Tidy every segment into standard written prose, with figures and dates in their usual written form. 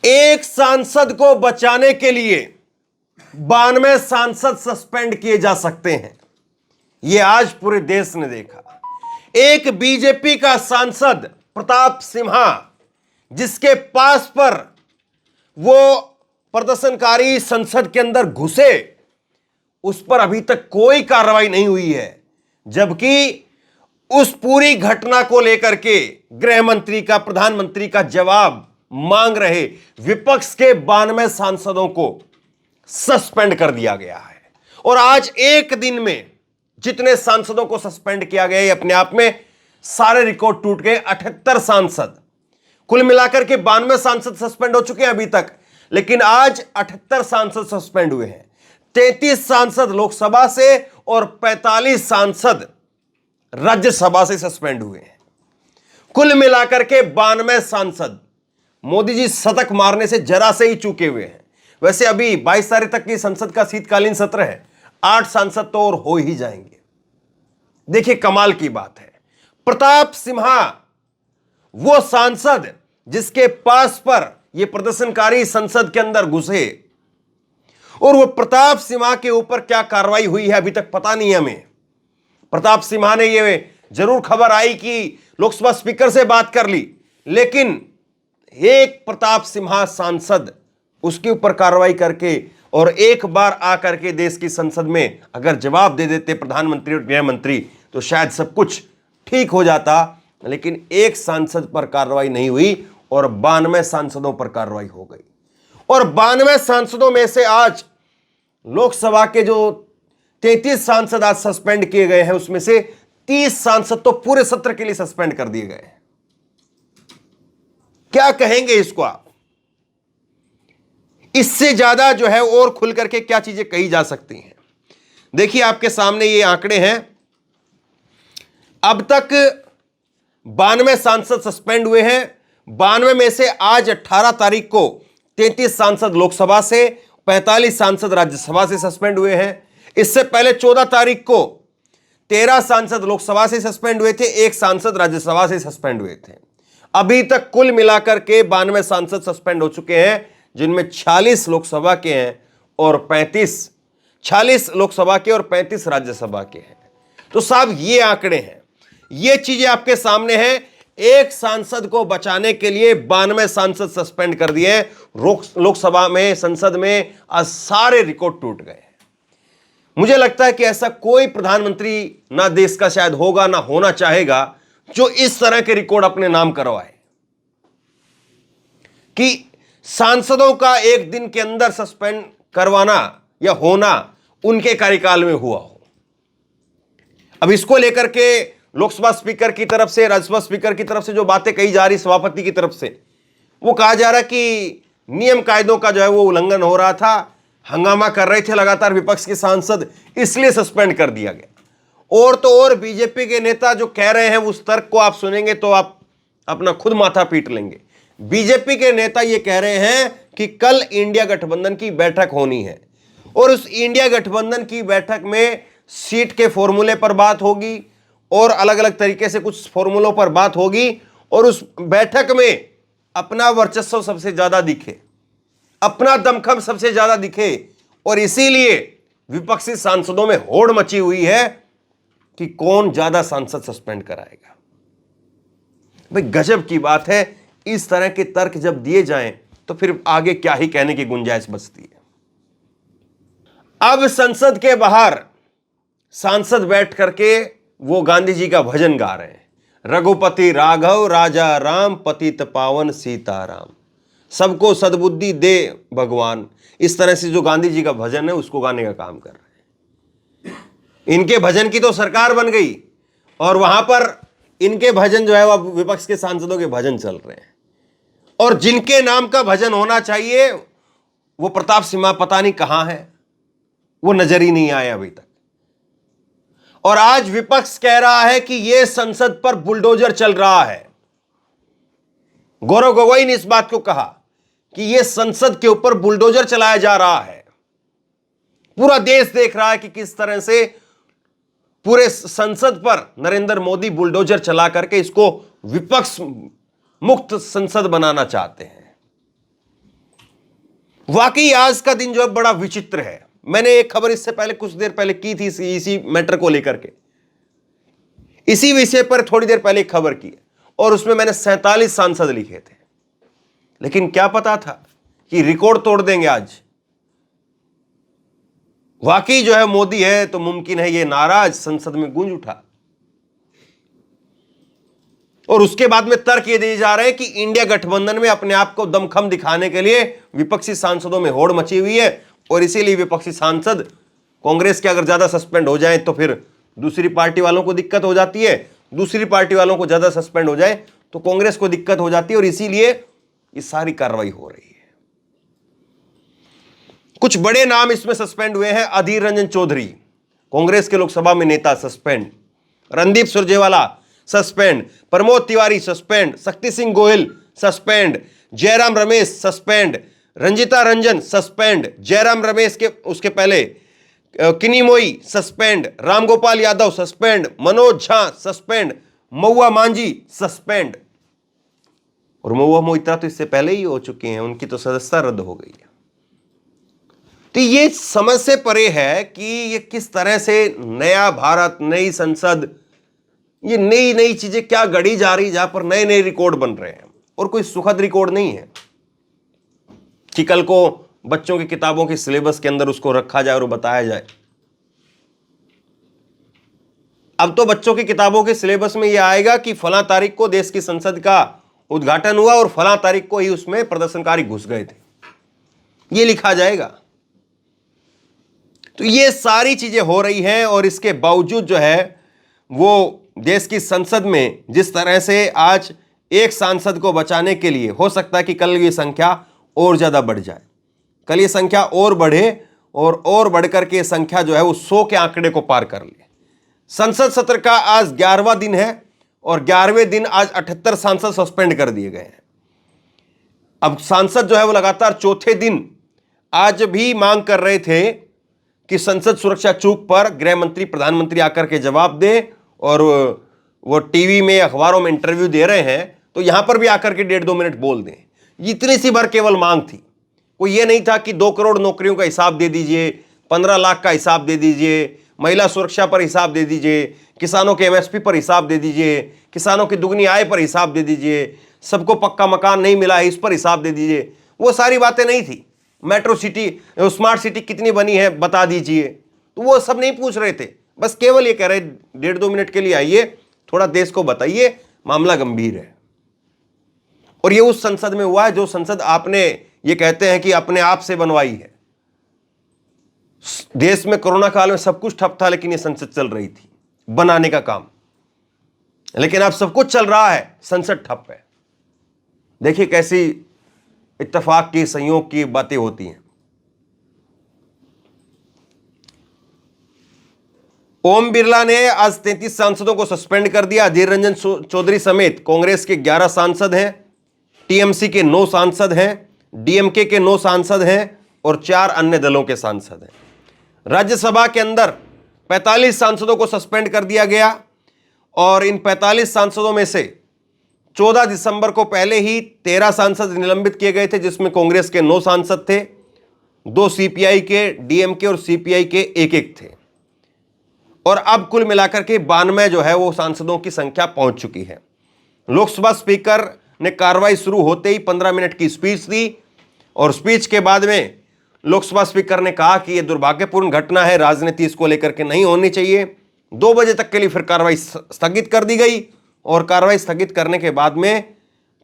एक सांसद को बचाने के लिए 92 सांसद सस्पेंड किए जा सकते हैं। यह आज पूरे देश ने देखा। एक बीजेपी का सांसद प्रताप सिम्हा, जिसके पास पर वो प्रदर्शनकारी संसद के अंदर घुसे, उस पर अभी तक कोई कार्रवाई नहीं हुई है। जबकि उस पूरी घटना को लेकर के गृह मंत्री का, प्रधानमंत्री का जवाब मांग रहे विपक्ष के 92 सांसदों को सस्पेंड कर दिया गया है। और आज एक दिन में जितने सांसदों को सस्पेंड किया गया, अपने आप में सारे रिकॉर्ड टूट गए। 78 सांसद, कुल मिलाकर के 92 सांसद सस्पेंड हो चुके हैं अभी तक, लेकिन आज 78 सांसद सस्पेंड हुए हैं। 33 सांसद लोकसभा से और 45 सांसद राज्यसभा से सस्पेंड हुए हैं। कुल मिलाकर के 92 सांसद। मोदी जी शतक मारने से जरा से ही चूके हुए हैं। वैसे अभी 22 तारीख तक की संसद का शीतकालीन सत्र है, 8 सांसद तो और हो ही जाएंगे। देखिए कमाल की बात है, प्रताप सिम्हा वो सांसद जिसके पास पर ये प्रदर्शनकारी संसद के अंदर घुसे, और वो प्रताप सिम्हा के ऊपर क्या कार्रवाई हुई है अभी तक पता नहीं है हमें। प्रताप सिम्हा ने ये जरूर खबर आई कि लोकसभा स्पीकर से बात कर ली, लेकिन एक प्रताप सिम्हा सांसद उसके ऊपर कार्रवाई करके और एक बार आकर के देश की संसद में अगर जवाब दे देते प्रधानमंत्री और गृह मंत्री, तो शायद सब कुछ ठीक हो जाता। लेकिन एक सांसद पर कार्रवाई नहीं हुई और 92 सांसदों पर कार्रवाई हो गई। और 92 सांसदों में से आज लोकसभा के जो 33 सांसद आज सस्पेंड किए गए हैं, उसमें से 30 सांसद तो पूरे सत्र के लिए सस्पेंड कर दिए गए हैं। क्या कहेंगे इसको आप? इससे ज्यादा जो है और खुल करके क्या चीजें कही जा सकती हैं? देखिए आपके सामने ये आंकड़े हैं। अब तक 92 सांसद सस्पेंड हुए हैं। 92 में से आज 18 तारीख को 33 सांसद लोकसभा से, 45 सांसद राज्यसभा से सस्पेंड हुए हैं। इससे पहले 14 तारीख को 13 सांसद लोकसभा से सस्पेंड हुए थे, 1 सांसद राज्यसभा से सस्पेंड हुए थे। अभी तक कुल मिलाकर के 92 सांसद सस्पेंड हो चुके हैं, जिनमें 46 लोकसभा के हैं और 46 लोकसभा के और 35 राज्यसभा के हैं। तो साहब ये आंकड़े हैं, ये चीजें आपके सामने हैं। एक सांसद को बचाने के लिए 92 सांसद सस्पेंड कर दिए लोकसभा में, संसद में। आज सारे रिकॉर्ड टूट गए। मुझे लगता है कि ऐसा कोई प्रधानमंत्री ना देश का शायद होगा, ना होना चाहेगा, जो इस तरह के रिकॉर्ड अपने नाम करवाए कि सांसदों का एक दिन के अंदर सस्पेंड करवाना या होना उनके कार्यकाल में हुआ हो। अब इसको लेकर के लोकसभा स्पीकर की तरफ से, राज्यसभा स्पीकर की तरफ से जो बातें कही जा रही, सभापति की तरफ से, वो कहा जा रहा है कि नियम कायदों का जो है वो उल्लंघन हो रहा था, हंगामा कर रहे थे लगातार विपक्ष के सांसद, इसलिए सस्पेंड कर दिया गया। और तो और बीजेपी के नेता जो कह रहे हैं, उस तर्क को आप सुनेंगे तो आप अपना खुद माथा पीट लेंगे। बीजेपी के नेता ये कह रहे हैं कि कल इंडिया गठबंधन की बैठक होनी है और उस इंडिया गठबंधन की बैठक में सीट के फॉर्मूले पर बात होगी और अलग अलग तरीके से कुछ फॉर्मूलों पर बात होगी, और उस बैठक में अपना वर्चस्व सबसे ज्यादा दिखे, अपना दमखम सबसे ज्यादा दिखे। और इसीलिए विपक्षी सांसदों में होड़ मची हुई है कि कौन ज्यादा सांसद सस्पेंड कराएगा। भाई गजब की बात है। इस तरह के तर्क जब दिए जाएं तो फिर आगे क्या ही कहने की गुंजाइश बचती है। अब संसद के बाहर सांसद बैठ करके वो गांधी जी का भजन गा रहे हैं, रघुपति राघव राजा राम पतित पावन सीताराम, सबको सद्बुद्धि दे भगवान। इस तरह से जो गांधी जी का भजन है उसको गाने का काम कर रहे हैं। इनके भजन की तो सरकार बन गई और वहां पर इनके भजन जो है वो विपक्ष के सांसदों के भजन चल रहे हैं। और जिनके नाम का भजन होना चाहिए वो प्रताप सिम्हा पता नहीं कहां है, वो नजर ही नहीं आए अभी तक। और आज विपक्ष कह रहा है कि यह संसद पर बुलडोजर चल रहा है। गौरव गोगोई ने इस बात को कहा कि यह संसद के ऊपर बुलडोजर चलाया जा रहा है। पूरा देश देख रहा है कि किस तरह से पूरे संसद पर नरेंद्र मोदी बुलडोजर चला करके इसको विपक्ष मुक्त संसद बनाना चाहते हैं। वाकई आज का दिन जो है बड़ा विचित्र है। मैंने एक खबर इससे पहले कुछ देर पहले की थी इसी मैटर को लेकर के, इसी विषय पर थोड़ी देर पहले एक खबर की और उसमें मैंने 47 सांसद लिखे थे, लेकिन क्या पता था कि रिकॉर्ड तोड़ देंगे आज। वाकई जो है मोदी है तो मुमकिन है, ये नाराज संसद में गूंज उठा। और उसके बाद में तर्क ये दिए जा रहे हैं कि इंडिया गठबंधन में अपने आप को दमखम दिखाने के लिए विपक्षी सांसदों में होड़ मची हुई है और इसीलिए विपक्षी सांसद कांग्रेस के अगर ज्यादा सस्पेंड हो जाए तो फिर दूसरी पार्टी वालों को दिक्कत हो जाती है, दूसरी पार्टी वालों को ज्यादा सस्पेंड हो जाए तो कांग्रेस को दिक्कत हो जाती है और इसीलिए ये सारी कार्रवाई हो रही है। कुछ बड़े नाम इसमें सस्पेंड हुए हैं। अधीर रंजन चौधरी कांग्रेस के लोकसभा में नेता suspend, Randeep Surjewala suspend, Pramod Tiwari suspend, Shakti Singh Gohil suspend, Jairam Ramesh suspend, Ranjita Ranjan suspend, Jairam Ramesh के उसके पहले Kanimozhi suspend, Ramgopal Yadav suspend, Manoj Jha suspend, Mahua Manjhi suspend. और महुआ मोइत्रा तो इससे पहले ही हो चुके हैं, उनकी तो सदस्यता रद्द हो गई है। तो ये समझ से परे है कि ये किस तरह से नया भारत, नई संसद, ये नई नई चीजें क्या गढ़ी जा रही, जहां पर नए नए रिकॉर्ड बन रहे हैं और कोई सुखद रिकॉर्ड नहीं है कि कल को बच्चों की किताबों के सिलेबस के अंदर उसको रखा जाए और बताया जाए। अब तो बच्चों की किताबों के सिलेबस में यह आएगा कि फलां तारीख को देश की संसद का उद्घाटन हुआ और फलां तारीख को ही उसमें प्रदर्शनकारी घुस गए थे, ये लिखा जाएगा। तो ये सारी चीजें हो रही हैं और इसके बावजूद जो है वो देश की संसद में जिस तरह से आज एक सांसद को बचाने के लिए हो सकता है कि कल ये संख्या और ज्यादा बढ़ जाए, कल ये संख्या और बढ़े और बढ़कर के संख्या जो है वो 100 के आंकड़े को पार कर ले। संसद सत्र का आज 11वां दिन है और 11वें दिन आज 78 सांसद सस्पेंड कर दिए गए हैं। अब सांसद जो है वो लगातार चौथे दिन आज भी मांग कर रहे थे कि संसद सुरक्षा चूक पर गृह मंत्री, प्रधानमंत्री आकर के जवाब दें और वो टीवी में, अखबारों में इंटरव्यू दे रहे हैं तो यहां पर भी आकर के 1.5-2 मिनट बोल दें। इतनी सी भर केवल मांग थी, कोई ये नहीं था कि 2 करोड़ नौकरियों का हिसाब दे दीजिए, 15 लाख का हिसाब दे दीजिए, महिला सुरक्षा पर हिसाब दे दीजिए, किसानों के एमएसपी पर हिसाब दे दीजिए, किसानों की दुगनी आय पर हिसाब दे दीजिए, सबको पक्का मकान नहीं मिला है इस पर हिसाब दे दीजिए। वो सारी बातें नहीं थी। मेट्रो सिटी, स्मार्ट सिटी कितनी बनी है बता दीजिए, तो वो सब नहीं पूछ रहे थे। बस केवल ये कह रहे 1.5-2 मिनट के लिए आइए, थोड़ा देश को बताइए, मामला गंभीर है। और ये उस संसद में हुआ है जो संसद आपने ये कहते हैं कि अपने आप से बनवाई है। देश में कोरोना काल में सब कुछ ठप था, लेकिन ये संसद चल रही थी बनाने का काम, लेकिन अब सब कुछ चल रहा है, संसद ठप है। देखिए कैसी इत्तेफाक की, संयोग की बातें होती हैं। ओम बिरला ने आज 33 सांसदों को सस्पेंड कर दिया। अधीर रंजन चौधरी समेत कांग्रेस के 11 सांसद हैं, टीएमसी के 9 सांसद हैं, डीएमके के 9 सांसद हैं और 4 अन्य दलों के सांसद हैं। राज्यसभा के अंदर 45 सांसदों को सस्पेंड कर दिया गया और इन 45 सांसदों में से 14 दिसंबर को पहले ही 13 सांसद निलंबित किए गए थे, जिसमें कांग्रेस के 9 सांसद थे, 2 सीपीआई के, डीएमके और सीपीआई के 1-1 थे। और अब कुल मिलाकर के 92 जो है वो सांसदों की संख्या पहुंच चुकी है। लोकसभा स्पीकर ने कार्रवाई शुरू होते ही 15 मिनट की स्पीच दी और स्पीच के बाद में लोकसभा स्पीकर ने कहा कि यह दुर्भाग्यपूर्ण घटना है, राजनीति इसको लेकर के नहीं होनी चाहिए। 2 बजे तक के लिए फिर कार्रवाई स्थगित कर दी गई और कार्रवाई स्थगित करने के बाद में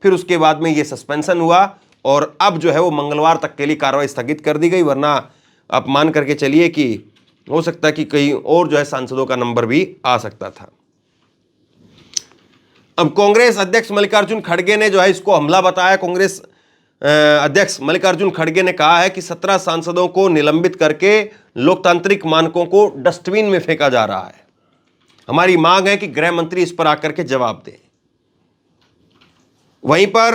फिर उसके बाद में यह सस्पेंशन हुआ और अब जो है वो मंगलवार तक के लिए कार्रवाई स्थगित कर दी गई, वरना आप मान करके चलिए कि हो सकता है कि कहीं और जो है सांसदों का नंबर भी आ सकता था। अब कांग्रेस अध्यक्ष मल्लिकार्जुन खड़गे ने जो है इसको हमला बताया। कांग्रेस अध्यक्ष मल्लिकार्जुन खड़गे ने कहा है कि 17 सांसदों को निलंबित करके लोकतांत्रिक मानकों को डस्टबिन में फेंका जा रहा है। हमारी मांग है कि गृह मंत्री इस पर आकर के जवाब दें। वहीं पर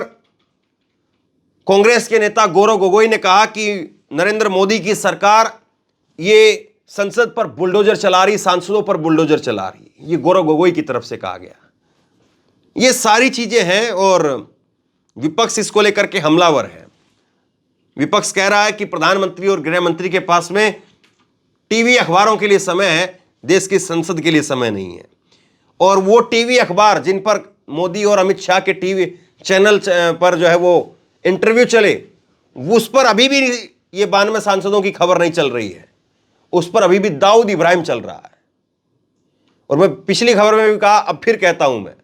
कांग्रेस के नेता गौरव गोगोई ने कहा कि नरेंद्र मोदी की सरकार ये संसद पर बुलडोजर चला रही, सांसदों पर बुलडोजर चला रही, ये गौरव गोगोई की तरफ से कहा गया। ये सारी चीजें हैं और विपक्ष इसको लेकर के हमलावर है। विपक्ष कह रहा है कि प्रधानमंत्री और गृह मंत्री के पास में टीवी अखबारों के लिए समय है, देश की संसद के लिए समय नहीं है। और वो टीवी अखबार जिन पर मोदी और अमित शाह के टीवी चैनल पर जो है वो इंटरव्यू चले, उस पर अभी भी ये 92 सांसदों की खबर नहीं चल रही है, उस पर अभी भी दाऊद इब्राहिम चल रहा है। और मैं पिछली खबर में भी कहा, अब फिर कहता हूं मैं,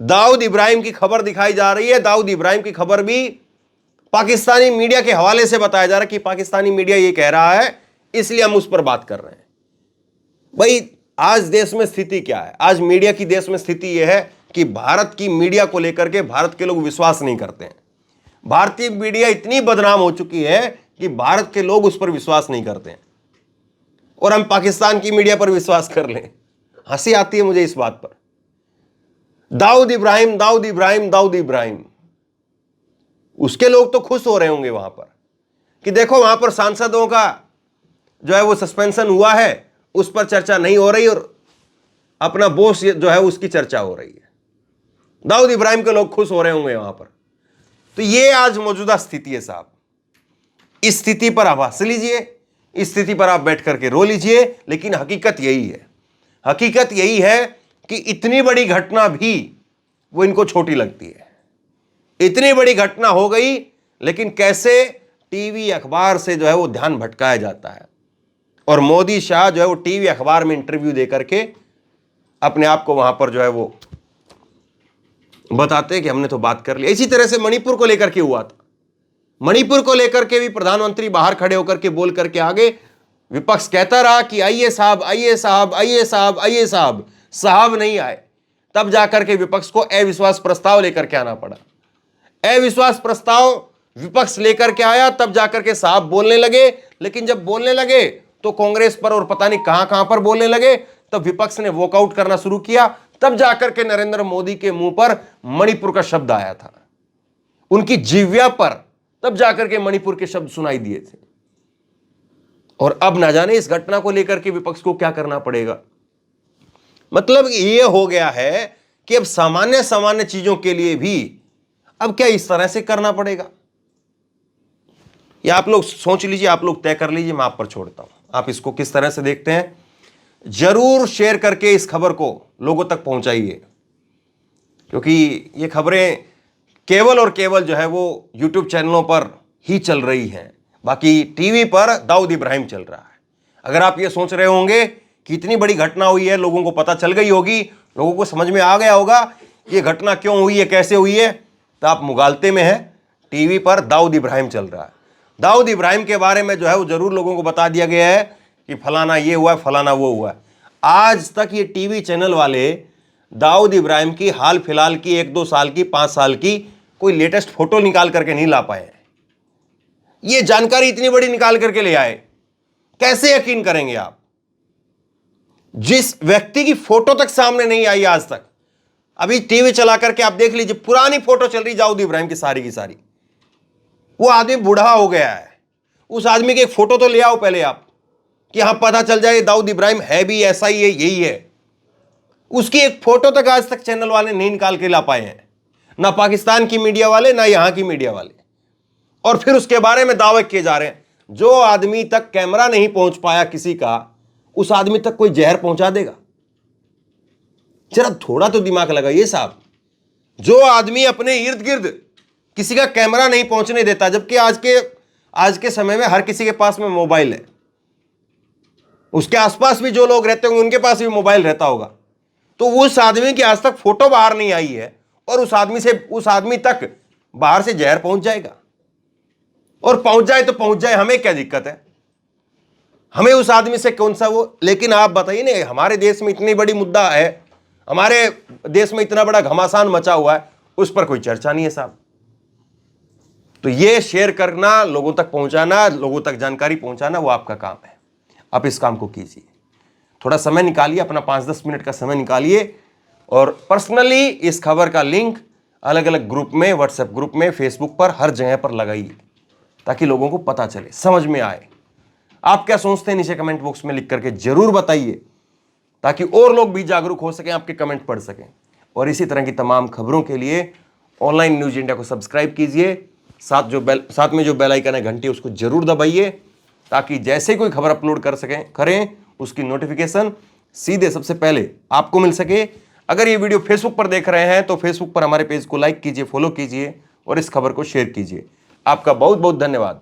दाऊद इब्राहिम की खबर दिखाई जा रही है। दाऊद इब्राहिम की खबर भी पाकिस्तानी मीडिया के हवाले से बताया जा रहा है कि पाकिस्तानी मीडिया ये कह रहा है, इसलिए हम उस पर बात कर रहे हैं। भाई आज देश में स्थिति क्या है? आज मीडिया की देश में स्थिति यह है कि भारत की मीडिया को लेकर के भारत के लोग विश्वास नहीं करते हैं। भारतीय मीडिया इतनी बदनाम हो चुकी है कि भारत के लोग उस पर विश्वास नहीं करते हैं, और हम पाकिस्तान की मीडिया पर विश्वास कर लें। हंसी आती है मुझे इस बात पर। दाऊद इब्राहिम, दाऊद इब्राहिम, दाऊद इब्राहिम, उसके लोग तो खुश हो रहे होंगे वहां पर कि देखो वहां पर सांसदों का जो है वो सस्पेंशन हुआ है, उस पर चर्चा नहीं हो रही, और अपना बॉस जो है उसकी चर्चा हो रही है। दाऊद इब्राहिम के लोग खुश हो रहे होंगे वहां पर। तो ये आज मौजूदा स्थिति है साहब। इस स्थिति पर आप हंस लीजिए, इस स्थिति पर आप बैठ करके रो लीजिए, लेकिन हकीकत यही है। हकीकत यही है कि इतनी बड़ी घटना भी वो इनको छोटी लगती है। इतनी बड़ी घटना हो गई, लेकिन कैसे टीवी अखबार से जो है वो ध्यान भटकाया जाता है, और मोदी शाह जो है वो टीवी अखबार में इंटरव्यू दे करके अपने आप को वहां पर जो है वो बताते हैं कि हमने तो बात कर लिया। इसी तरह से मणिपुर को लेकर के हुआ था। मणिपुर को लेकर के भी प्रधानमंत्री बाहर खड़े होकर के बोल करके आगे, विपक्ष कहता रहा कि आइए साहब, आइए साहब, आइए साहब, आइए साहब, साहब नहीं आए। तब जाकर के विपक्ष को अविश्वास प्रस्ताव लेकर के आना पड़ा। अविश्वास प्रस्ताव विपक्ष लेकर के आया, तब जाकर के साहब बोलने लगे। लेकिन जब बोलने लगे तो कांग्रेस पर और पता नहीं कहां कहां पर बोलने लगे, तब विपक्ष ने वॉकआउट करना शुरू किया। तब जाकर के नरेंद्र मोदी के मुंह पर मणिपुर का शब्द आया था, उनकी जिह्वा पर तब जाकर के मणिपुर के शब्द सुनाई दिए थे। और अब ना जाने इस घटना को लेकर के विपक्ष को क्या करना पड़ेगा। मतलब यह हो गया है कि अब सामान्य सामान्य चीजों के लिए भी अब क्या इस तरह से करना पड़ेगा। या आप लोग सोच लीजिए, आप लोग तय कर लीजिए, मैं आप पर छोड़ता हूं, आप इसको किस तरह से देखते हैं। जरूर शेयर करके इस खबर को लोगों तक पहुंचाइए, क्योंकि ये खबरें केवल और केवल जो है वो यूट्यूब चैनलों पर ही चल रही हैं, बाकी टीवी पर दाऊद इब्राहिम चल रहा है। अगर आप ये सोच रहे होंगे कि इतनी बड़ी घटना हुई है, लोगों को पता चल गई होगी, लोगों को समझ में आ गया होगा ये घटना क्यों हुई है, कैसे हुई है, तो आप मुगालते में हैं। टीवी पर दाऊद इब्राहिम चल रहा है। दाऊद इब्राहिम के बारे में जो है वो जरूर लोगों को बता दिया गया है कि फलाना ये हुआ है, फलाना वो हुआ है। आज तक ये टीवी चैनल वाले दाऊद इब्राहिम की हाल फिलहाल की 1-2 साल की 5 साल की कोई लेटेस्ट फोटो निकाल करके नहीं ला पाए। ये जानकारी इतनी बड़ी निकाल करके ले आए, कैसे यकीन करेंगे आप? जिस व्यक्ति की फोटो तक सामने नहीं आई आज तक, अभी टीवी चला करके आप देख लीजिए, पुरानी फोटो चल रही दाऊद इब्राहिम की सारी, वो आदमी बूढ़ा हो गया है। उस आदमी की एक फोटो तो ले आओ पहले आप, कि हाँ पता चल जाए दाऊद इब्राहिम है भी ऐसा ही है, यही है। उसकी एक फोटो तक आज तक चैनल वाले नहीं निकाल के ला पाए हैं, ना पाकिस्तान की मीडिया वाले, ना यहां की मीडिया वाले। और फिर उसके बारे में दावे किए जा रहे हैं। जो आदमी तक कैमरा नहीं पहुंच पाया किसी का, उस आदमी तक कोई जहर पहुंचा देगा? जरा थोड़ा तो दिमाग लगाइए साहब। जो आदमी अपने इर्द गिर्द किसी का कैमरा नहीं पहुंचने देता, जबकि आज के समय में हर किसी के पास में मोबाइल है, उसके आसपास भी जो लोग रहते होंगे उनके पास भी मोबाइल रहता होगा, तो उस आदमी की आज तक फोटो बाहर नहीं आई है, और उस आदमी तक बाहर से जहर पहुंच जाएगा। और पहुंच जाए तो पहुंच जाए, हमें क्या दिक्कत है, हमें उस आदमी से कौन सा वो। लेकिन आप बताइए ना, हमारे देश में इतनी बड़ी मुद्दा है, हमारे देश में इतना बड़ा घमासान मचा हुआ है, उस पर कोई चर्चा नहीं है साहब। तो ये शेयर करना, लोगों तक पहुंचाना, लोगों तक जानकारी पहुंचाना, वो आपका काम है। आप इस काम को कीजिए। थोड़ा समय निकालिए, अपना 5-10 मिनट का समय निकालिए, और पर्सनली इस खबर का लिंक अलग अलग ग्रुप में, व्हाट्सएप ग्रुप में, फेसबुक पर, हर जगह पर लगाइए, ताकि लोगों को पता चले, समझ में आए। आप क्या सोचते हैं नीचे कमेंट बॉक्स में लिख करके जरूर बताइए, ताकि और लोग भी जागरूक हो सकें, आपके कमेंट पढ़ सकें। और इसी तरह की तमाम खबरों के लिए ऑनलाइन न्यूज इंडिया को सब्सक्राइब कीजिए, साथ में जो बेल आइकन है घंटी उसको जरूर दबाइए, ताकि जैसे कोई खबर अपलोड करें उसकी नोटिफिकेशन सीधे सबसे पहले आपको मिल सके। अगर ये वीडियो फेसबुक पर देख रहे हैं तो फेसबुक पर हमारे पेज को लाइक कीजिए, फॉलो कीजिए और इस खबर को शेयर कीजिए। आपका बहुत बहुत धन्यवाद।